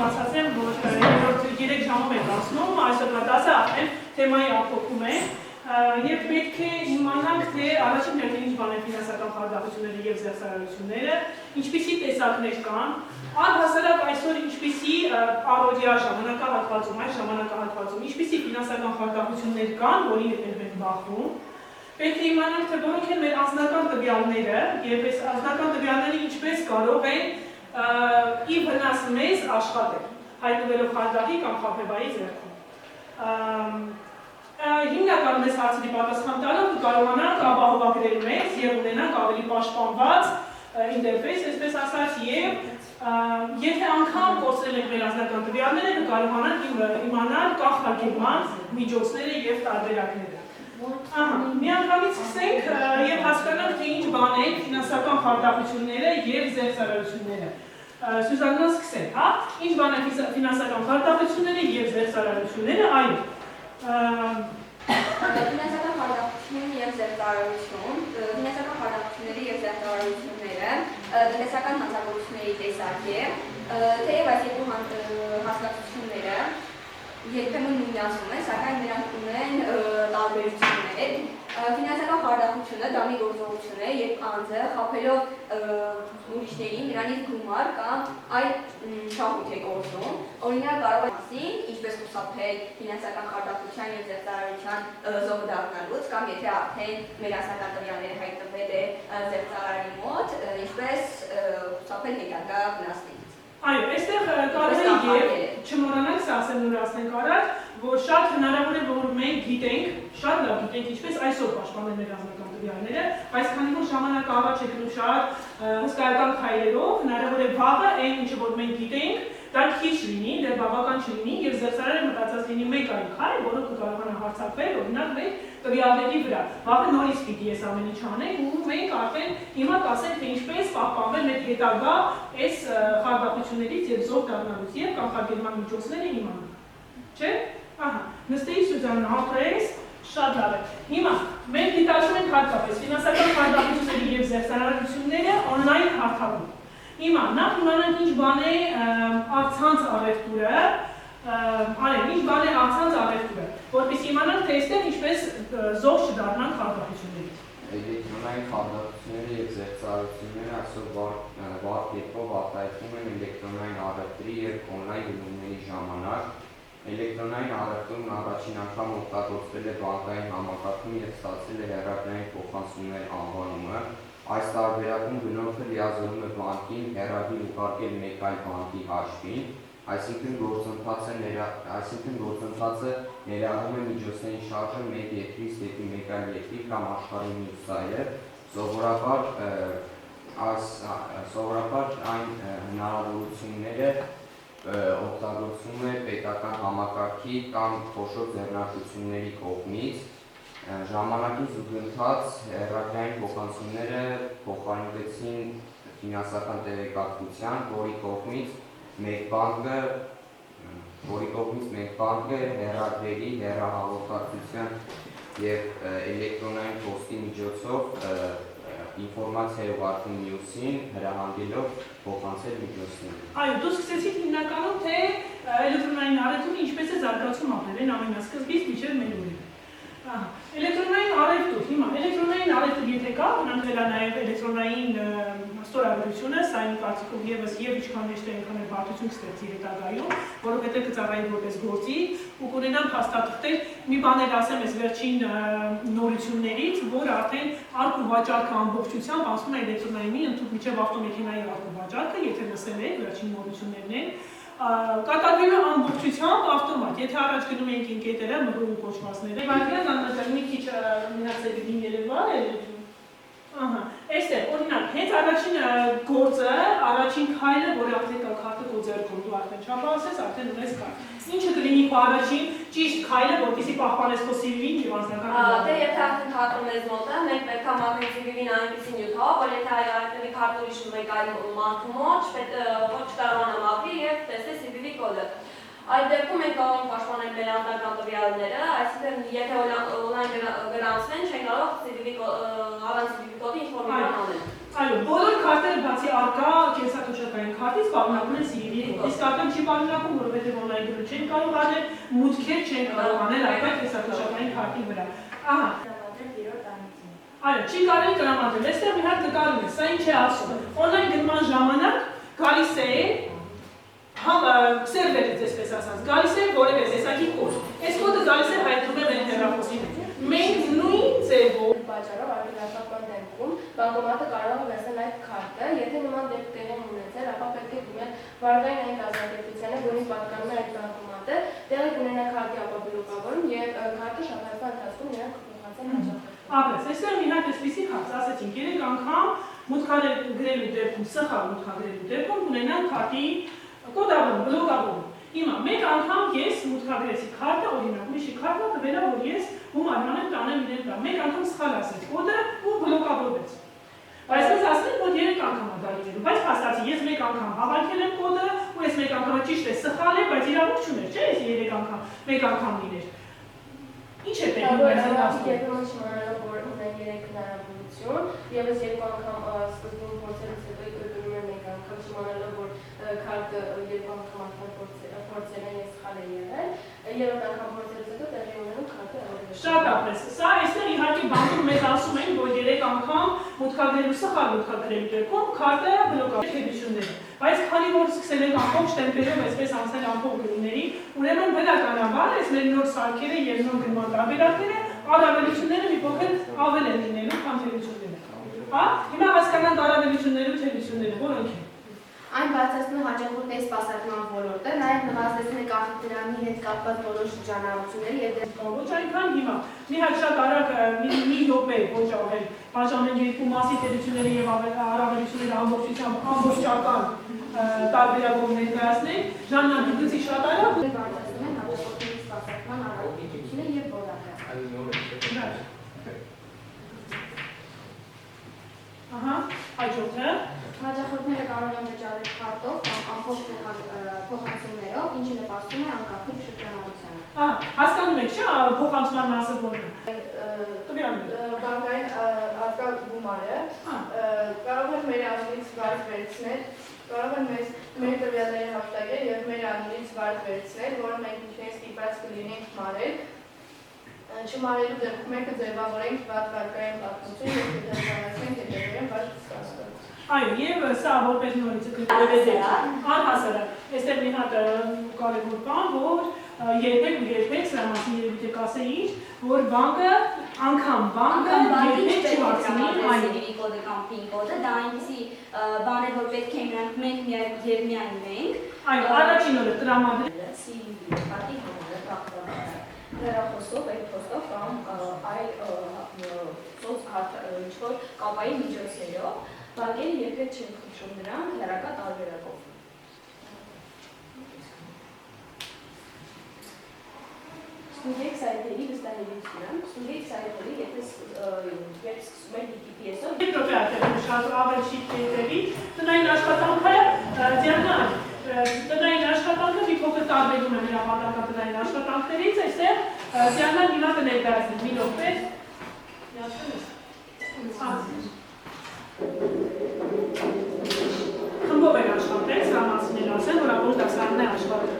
բացատրեմ, որ 3 ժամով ենք անցնում, այսօրվա դասը արդեն թեմայի ամփոփում է եւ պետք է իմանանք, թե առաջին հերթին ինչ բան են ֆինանսական խարդախությունները եւ զեղծարարությունները, ինչպիսի տեսակներ կան, առհասարակ այսօր ինչպիսի առօրյա ժամանակահատվածում, այս ժամանակահատվածում, ինչպիսի ֆինանսական խարդախություններ կան, որի հետ ենք բախվում, պետք է իմանանք, թե որոնք են մեր անձնական տվյալները եւ այս անձնական տվյալները ինչպես կարող են ի վնաս մեզ աշխատել, հայտնվելով խարդախի կամ խաբեբայի ձեռքում։ Հիմնականում այս հարցերի պատասխան տալով կարողանանք ապահովագրել մեզ եւ ունենանք ավելի պաշտպանված ինտերֆեյս, այսպես ասած, եւ եթե անգամ կորցրել ենք մեր անձնական տվյալները, կարողանանք իմանալ կանխարգելման միջոցները եւ տարբերակները։ Միանգամից սկսենք եւ հասկանանք, թե ինչ բան են ֆինանսական խարդախությունները եւ զեղծարարությունները։ Սյուզաննան սկսենք, հա? Ինչ բան են ֆինանսական խարդախությունները եւ զեղծարարությունները, այո։ Ֆինանսական խարդախություն եւ զեղծարարություն, ֆինանսական խարդախությունների եւ զեղծարարությունները տնտեսական հանցագործությունների տեսակ է, թեև այս երկու հասկացությունները երբեմն նույնացում են, սակայն նրանք ունեն տարբերություններ։ Ֆինանսական խարդախությունը դա մի գործողություն է, երբ անձը խաբելով ուրիշներին նրանից գումար կամ այլ շահույթ է կորցնում, օրինակ կարող է մասին, ինչպես խուսափել ֆինանսական խարդախության եւ զեղծարարության զոհ դառնալուց, կամ եթե արդեն մեր անձնական տվյալները հայտնվել է զեղծարարի մոտ, ինչպես խուսափել հետագա վնասներից։ Այո, այստեղ կարող է եւ չմոռանանք սա ասել նորացնենք առաջ, որ շատ հնարավոր է, որ մենք գիտենք, շատ լավ գիտենք ինչպես այսօր պաշտպանել մեր անձնական տվյալները, բայց քանի որ ժամանակը առաջ է գնում շատ հսկայական քայլերով, հնարավոր է վաղը այն ինչը որ մենք գիտենք, դա քիչ լինի, դեռ բավական չլինի եւ զեղծարարը մտածած լինի մեկ այլ քայլ, որը կկարողանա հարձակվել, օրինակ մեր տվյալների վրա։ Վաղը նորից պիտի այս ամեն ինչ անենք ու մենք արդեն հիմա կասենք, թե ինչպես պահպանվել մեր հետագա այս խարդախություններից եւ զոհ դառնալուց եւ կանխարգելման միջոցները իմանանք։ Չէ՞։ Ահա, նստեի Սյուզաննա, ապրես, շատ լավ է։ Հիմա մենք դիտարկում ենք հատկապես ֆինանսական խարդախությունների եւ զեղծարարությունները on-line հարթակում։ Հիմա նախ իմանանք ինչ բան է առցանց առևտուրը, ինչ բան է առցանց առևտուրը, որպեսզի իմանանք, թե այստեղ ինչպես զոհ չդառնանք խարդախություններից։ Էլեկտրոնային խարդախությունները եւ զեղծարարությունները այսօր վառ կերպով արտահայտվում են էլեկտրոնային առևտրի եւ on-line գնումների ժամանակ։ Էլեկտրոնային առևտուրն առաջին անգամ օգտագործվել է բանկային համակարգում եւ ստացել է հեռակայային փոխանցումներ անվանումը։ Այս տարբերակում գնորդը լիազորում է բանկին հեռավիր ուղարկել մեկ այլ բանկի հաշվին, այսինքն գործընթացը ներառում է միջոցների շարժը մեկ երկրից դեպի մեկ այլ երկիր կամ աշխարհի մյուս ծայրեր, սովորաբար այն հնարավորությունները օգտագործվում է պետական համակարգի կամ խոշոր ձեռնարկությունների կողմից։ Ժամանակի զուգընթաց հեռակայային փոխանցումները փոխարինվեցին ֆինանսական տեղեկատվության, որի կողմից մեկ բանկը հեռագրերի, հեռահաղորդակցության եւ էլեկտրոնային փոստի միջոցով ինֆորմացիա է ուղարկում մյուսին, հրահանգելով փոխանցել միջոցները։ Այո, դու սկսեցիք հիմնականում, թե էլեկտրոնային առևտուրը ինչպես է զարգացում ապրել ամենասկզբից մինչև մեր օրերը։ Էլեկտրոնային առևտուր, հիմա էլեկտրոնային առևտուր եթե կա, ունենք դրա նաև էլեկտրոնային ստորագրությունը, սա իմ կարծիքով եւս եւ ինչքան հեշտ է այնքան էլ բարդություն կստեղծի հետագայում, որովհետեւ կծառայի որպես գործի ու կունենան փաստաթղթեր, մի բան էլ ասեմ այս վերջին նորություններից, որ արդեն արկ ու վաճառքը ամբողջությամբ ասում է էլեկտրոնայինի ընդհանուր միջև ավտոմեքենայի արկ ու վաճառքը, եթե լսել եք վերջին նորություններն են, կատարվելու ամբողջությամբ ավտոմատ, եթե առաջ գնում ենք ինկետերը, մղում կոչվածները, վարկյան աննատար մի քիչ մնացել դին երևա է, այստեղ, օրինակ, հենց առաջին գործը, առաջին քայլը, որը արդեն կա քարտը քո ձեռքում, դու արդեն չափահասես, արդեն ունես կար։ Ինչը կլինի քո առաջին ճիշտ քայլը, որպեսզի պահպանես քո CV-ին եւ անձնական տվյալները։ Դե եթե արդեն քարտը մեզ մոտ է, մենք պետք է մաքրենք CV-ին այնպեսի նյութով, որ եթե այլ քարտը ուրիշ մեկ այլ մարդու մոտ, ոչ կարողանա մաքրի եւ տեսնի CV-ի կոդը։ Այդ դեպքում մենք կարող ենք պաշտպանել մեր անձնական տվյալները, այսինքն եթե on-line գրանցվեն, չեն կարող CV-ի առանց CV-ի կոդի ինչ-որ մի բան անել։ Այո, բոլոր քարտերը բացի արկա կենսաթոշակային բնակարան քարտից պարունակում են CD կոդ։ Իսկ արդեն չի պարունակում, որովհետև on-line գրել չեն կարող անել, մուտքեր չեն կարող անել այդպես տեսակաշարային քարտի վրա։ Ահա։ Այո, չի կարելի տրամադրել։ Այստեղ մի հատ նկարում է, սա ինչ է ասում։ On-line գրման ժամանակ գալիս է սերվերից, այսպես ասած, գալիս է որևէ տեսակի կոդ։ Այս կոդը գալիս է հայտնվում է մեր հեռախոսին։ Մենք նույն ձևով պատճառով արտադրական դեպքում բանկոմատը կարող է վերցնել այդ քարտը, եթե նման դեպք տեղի ունեցել, ապա պետք է դիմել վարկային այն կազմակերպությանը, որին պատկանում է այդ բանկոմատը, տեղի կունենա քարտի ապաբլոկավորում եւ քարտը շաբաթվա ընթացքում նրանք կփոխանցեն հաջողությամբ։ Ապրես, այստեղ մի հատ այսպիսի հարց ասեցինք, 3 անգամ մուտքագրելու դեպքում, սխալ մուտքագրելու դեպքում ունենան քարտի կոդավորում, բլոկավորում։ Հիմա մեկ անգամ ես մուտքագրեցի քարտը, օրինակ, ուրիշի քարտը տվել է, որ ես գումարման եմ տանեմ իրեն տա։ Մեկ անգամ սխալ ասեց կոդը ու բլոկավորվեց։ Բայց ես ասեմ, որ 3 անգամ է դա լինելու, բայց փաստացի ես մեկ անգամ հավաքել եմ կոդը, ու ես մեկ անգամ ճիշտ է սխալ է, բայց իրավունք չուներ, չէ՞, ես 3 անգամ, մեկ անգամ լիներ։ Ինչ է պետք ինքնազգացում։ Երբեմն չիմանալով, որ ունեն 3 հնարավորություն, եւս 2 անգամ սկզբում փորձելուց հետո կրկնում եմ մեկ անգամ չիմանալով, որ քարտը 2 անգամ փորձել են եւ սխալ է եղել, 3-րդ անգամ փորձելուց հետո տեղի ունենում քարտը ավելի։ Շատ ապրես։ Սա այստեղ իհարկե բանկում մեզ ասում են, որ 3 անգամ մուտքագրելու սխալ մուտքագրելու դեպքում քարտը բլոկավորություններ։ Բայց քանի որ սկսել են ամբողջ տեմպերով այսպես անցնել ամբողջ գրումների, ուրեմն բնականաբար այս մեր նոր սարքերը եւ նոր գրման տարբերակները առավելությունները մի փոքր ավել են լինելու, քան թերությունները։ Հա, հիմա հասկանանք առավելությունները ու թերությունները, որոնք են։ Այն բացասում է հաճախորդների սպասարկման ոլորտը, նաև նվազեցնում է կախիդրամի հետ կապված բոլոր շրջանառությունները եւ Ոչ այնքան հիմա։ Մի հատ շատ արագ մի րոպե ոչ ավել բաժանեն երկու մասի թերությունները եւ առավելությունները ամբողջական տարբերակով ներկայացնենք։ Ժաննա դու գցի շատ արագ բացասում են հաճախորդների սպասարկման առավելությունը եւ որակը։ Ահա, հաջորդը Հաճախորդները կարող են վճարել քարտով կամ ամբողջ փոխանցումներով, ինչը նպաստում է անկախնիկ շրջանառությանը։ Հասկանում եք, չէ՞, փոխանցման մասը որն է։ Բանկային արկա գումարը կարող են մեր անունից վարձ վերցնել, կարող են մեր տվյալները հաշտակել եւ մեր անունից վարձ վերցնել, որը մենք ինչպես ստիպված կլինենք մարել։ Չմարելու դեպքում մենք կձևավորենք վարկային պատմություն եւ կդրսևորենք հետեւյալ վարձ ստացումը։ Այո, եւ սա որպես նորից կգրեվեդեր առհասարակ։ Այստեղ մի հատ կարևոր բան, որ երբեք սրա մասին երևի կասեի, որ բանկը անգամ երբեք չվարձնի այն կոդը կամ PIN կոդը, դա այնպեսի բան է, որ պետք է մենք միայն ունենք։ Այո, առաջին օրը տրամադրել CVV-ի հեռախոսով, e-փոստով կամ այլ ինչ-որ կապային միջոցներով, բանկերը երբեք չեն խնդրում նրանք հեռակա տարբերակով։ Ստուգեք սայթերի վստահելիությունը, ստուգեք սայթերի, երբ սկսում եք DTPS-ով։ Եվ շատ ավել շիտ կետերի, տնային աշխատանքը Դիանա, տնային աշխատանքը մի փոքր տարբերում է մեր ապատական տնային աշխատանքներից, այստեղ Դիանան հիմա կներկայացնի մի րոպե։ Խմբով եք աշխատել, սրա մասին էլ ասեմ, որ ամբողջ դասարանն է աշխատել։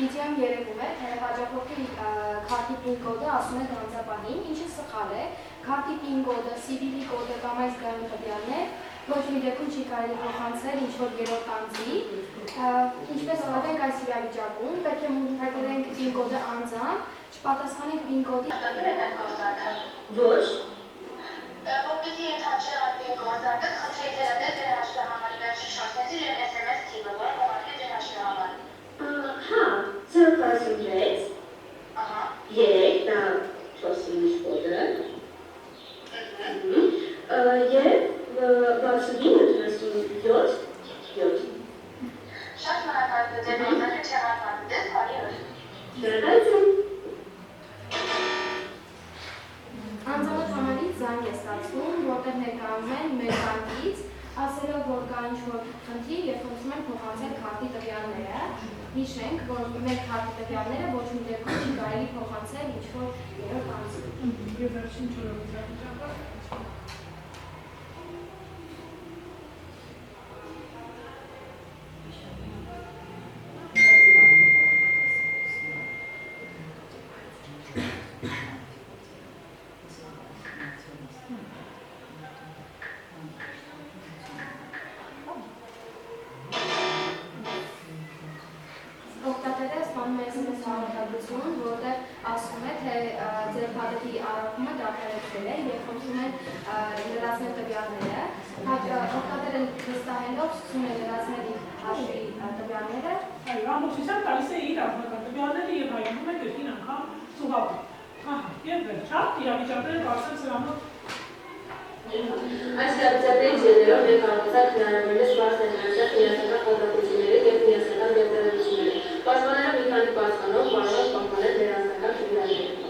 Իդեան երևում է, թե հաճախորդի քարտի PIN կոդը ասում է գանձապահին, ինչը սխալ է, քարտի PIN կոդը, CVV կոդը կամ այս զգայուն տվյալներ ոչ մի դեպքում չի կարելի փոխանցել ինչ-որ երրորդ անձի, ինչպես ավարտենք այս իրավիճակում, պետք է մուտքագրենք PIN կոդը անձանց, չպատասխանենք PIN կոդի Ոչ Որպեսզի ընդհանրել այդ գործակը խնդրի դերադեր դեր հաշվահամարի վերջի շարքեցի և SMS թիվը, որը կողարկել դեր հաշվահամար։ Հա, ծրպասունջեց, 3, դա 4 կոդը, ձեր գործարքը չեղարկված բարի օր։ Շնորհակալություն։ Անձանոթ համարից զանգ է ստացվում, որտեղ ներկայանում են մեր բանկից, ասելով, որ կա ինչ-որ խնդիր եւ խնդրում են փոխանցել քարտի տվյալները։ Հիշենք, որ մեր քարտի տվյալները ոչ մի դեպքում չի կարելի փոխանցել ինչ-որ երրորդ անձի։ Եվ վերջին չորրորդը։ Օգտատերը ստանում է SMS հաղորդագրություն, որտեղ ասում է, թե ձեր փաթեթի առաքումը դադարեցվել է եւ խնդրում են լրացնել տվյալները։ Օգտատերը վստահելով սկսում է լրացնել իր հաշվի տվյալները։ Այո, ամբողջությամբ տալիս է իր անձնական տվյալները եւ հայտնում է կրկին անգամ ծուղակը։ Ահա, եւ վերջա, իրավիճակները կարծեմ սրանով Այս իրավիճակներից ելնելով դե կարողացաք հնարավորինս